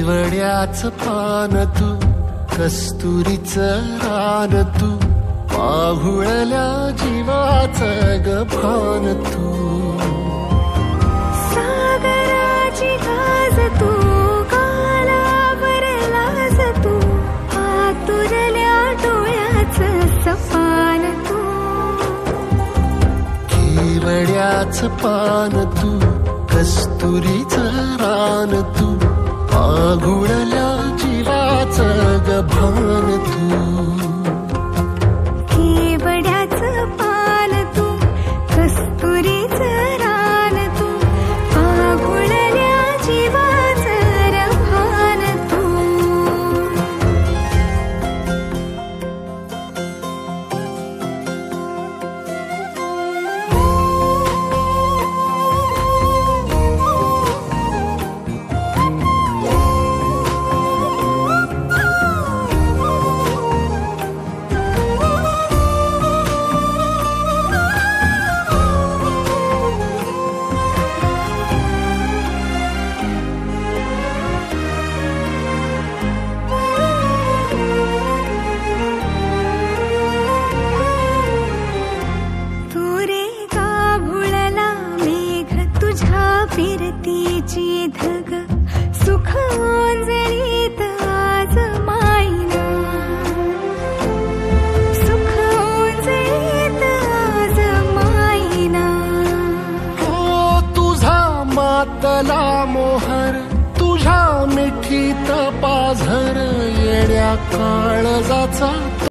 केवड्याच पान तू, कस्तुरीचं रान तू, पाहुळल्या जीवाचं ग भान तू. सागराची गाज तू, कालावरलाज तू, आतुरल्या डोळ्याचं सपान तू. केवड्याच पान तू, कस्तुरीचं रान तू, पाहुळल्या जीवाचं ग भान तू. केवड्याचं पान तू, कस्तुरीचं रान तू, पाहुळल्या जीवाचं ग भान तू. फिरतीची धग सुख ओंजळीत आज मायना, सुख ओंजळीत आज मायना. हो तुझा मातला मोहर, तुझ्या मिठीत पाझर, येड्या काळजाचा